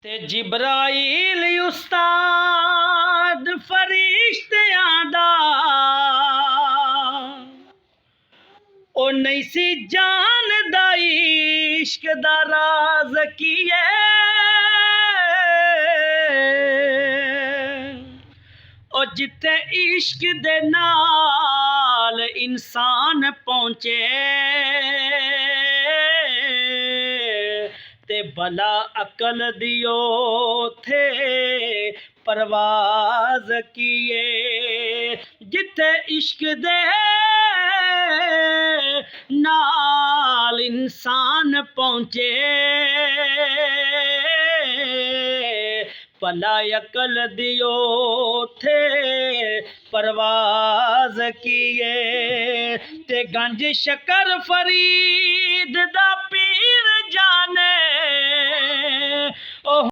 ते जिब्राइल उस्ताद फरिश्तियां दा ओ नहीं सी जानदा इश्क दा राज की है। ओ जिथे इश्क दे नाल इंसान पहुंचे ते भला अकल दियो थे परवाज किए। जिथे इश्क दे नाल इंसान पहुंचे भला अकल दियो थे परवाज किए। ते गंज शकर फरीद दा पीर जाने ओ